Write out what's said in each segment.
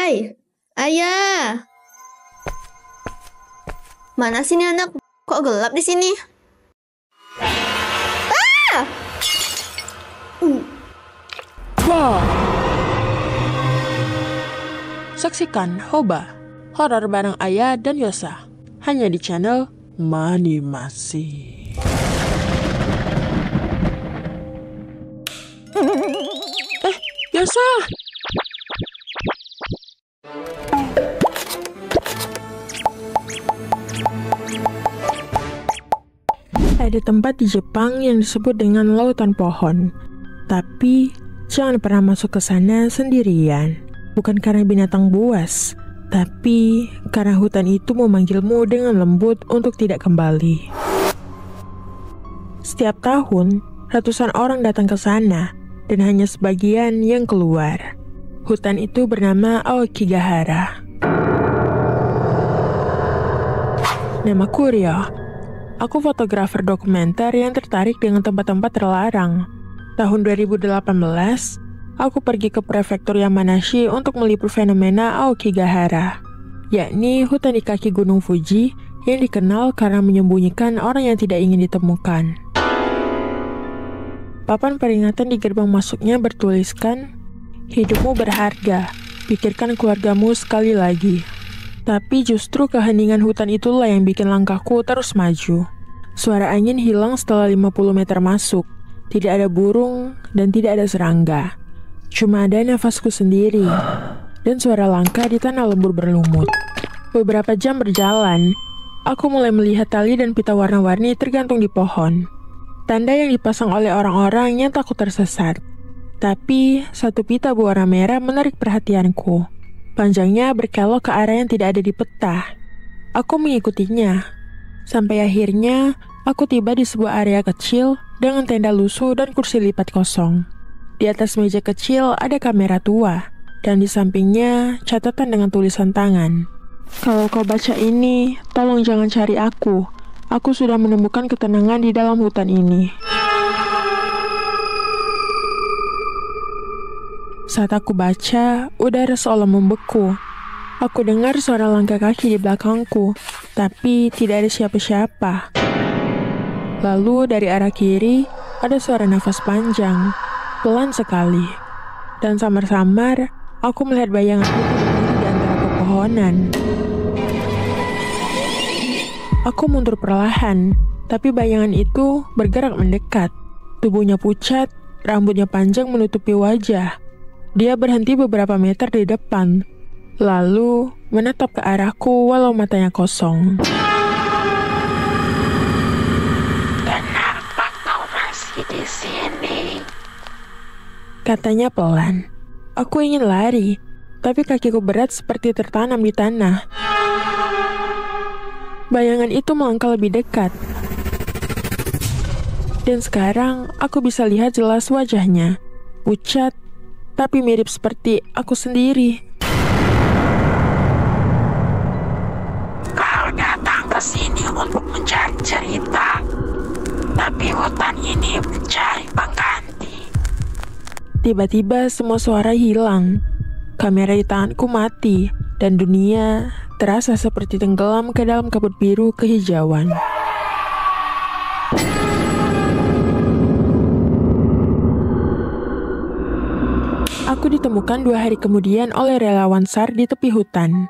Hai, ayah. Mana sih nih anak? Kok gelap di sini? Ah! Wow. Saksikan Hoba, horor bareng Ayah dan Yosa, hanya di channel Manimasi. Yosa! Ada tempat di Jepang yang disebut dengan lautan pohon. Tapi, jangan pernah masuk ke sana sendirian. Bukan karena binatang buas, tapi karena hutan itu memanggilmu dengan lembut untuk tidak kembali. Setiap tahun, ratusan orang datang ke sana, dan hanya sebagian yang keluar. Hutan itu bernama Aokigahara. Namaku Rio. Aku fotografer dokumenter yang tertarik dengan tempat-tempat terlarang. Tahun 2018, aku pergi ke prefektur Yamanashi untuk meliput fenomena Aokigahara, yakni hutan di kaki Gunung Fuji yang dikenal karena menyembunyikan orang yang tidak ingin ditemukan. Papan peringatan di gerbang masuknya bertuliskan, "Hidupmu berharga, pikirkan keluargamu sekali lagi." Tapi justru keheningan hutan itulah yang bikin langkahku terus maju. Suara angin hilang setelah 50 meter masuk. Tidak ada burung dan tidak ada serangga. Cuma ada nafasku sendiri dan suara langkah di tanah lembur berlumut. Beberapa jam berjalan, aku mulai melihat tali dan pita warna-warni tergantung di pohon. Tanda yang dipasang oleh orang-orang yang takut tersesat. Tapi satu pita berwarna merah menarik perhatianku. Panjangnya berkelok ke arah yang tidak ada di peta. Aku mengikutinya. Sampai akhirnya, aku tiba di sebuah area kecil dengan tenda lusuh dan kursi lipat kosong. Di atas meja kecil ada kamera tua, dan di sampingnya catatan dengan tulisan tangan. "Kalau kau baca ini, tolong jangan cari aku. Aku sudah menemukan ketenangan di dalam hutan ini." Saat aku baca, udara seolah membeku. Aku dengar suara langkah kaki di belakangku, tapi tidak ada siapa-siapa. Lalu dari arah kiri, ada suara nafas panjang, pelan sekali. Dan samar-samar, aku melihat bayangan itu berdiri di antara pepohonan. Aku mundur perlahan, tapi bayangan itu bergerak mendekat. Tubuhnya pucat, rambutnya panjang menutupi wajah. Dia berhenti beberapa meter di depan, lalu menatap ke arahku walau matanya kosong. "Kenapa kau masih di sini?" Katanya pelan. Aku ingin lari, tapi kakiku berat seperti tertanam di tanah. Bayangan itu melangkah lebih dekat. Dan sekarang aku bisa lihat jelas wajahnya. Pucat, tapi mirip seperti aku sendiri. "Kau datang ke sini untuk mencari cerita, tapi hutan ini mencari pengganti." Tiba-tiba semua suara hilang. Kamera di tanganku mati, dan dunia terasa seperti tenggelam ke dalam kabut biru kehijauan. Aku ditemukan 2 hari kemudian oleh relawan SAR di tepi hutan.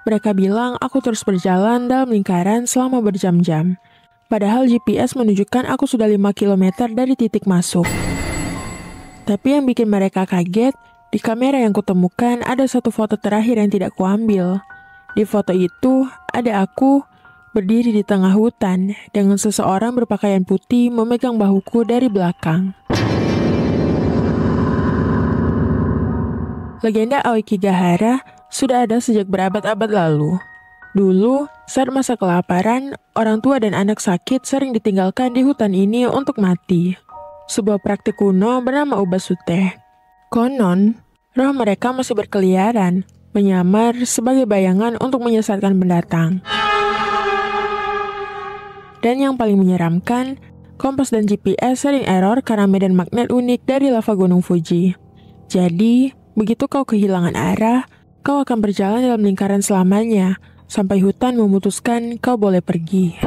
Mereka bilang aku terus berjalan dalam lingkaran selama berjam-jam. Padahal GPS menunjukkan aku sudah 5 km dari titik masuk. Tapi yang bikin mereka kaget, di kamera yang kutemukan ada satu foto terakhir yang tidak kuambil. Di foto itu, ada aku berdiri di tengah hutan dengan seseorang berpakaian putih memegang bahuku dari belakang. Legenda Aokigahara sudah ada sejak berabad-abad lalu. Dulu, saat masa kelaparan, orang tua dan anak sakit sering ditinggalkan di hutan ini untuk mati. Sebuah praktik kuno bernama Ubasute. Konon, roh mereka masih berkeliaran, menyamar sebagai bayangan untuk menyesatkan pendatang. Dan yang paling menyeramkan, kompas dan GPS sering error karena medan magnet unik dari lava Gunung Fuji. Jadi, begitu kau kehilangan arah, kau akan berjalan dalam lingkaran selamanya, sampai hutan memutuskan kau boleh pergi.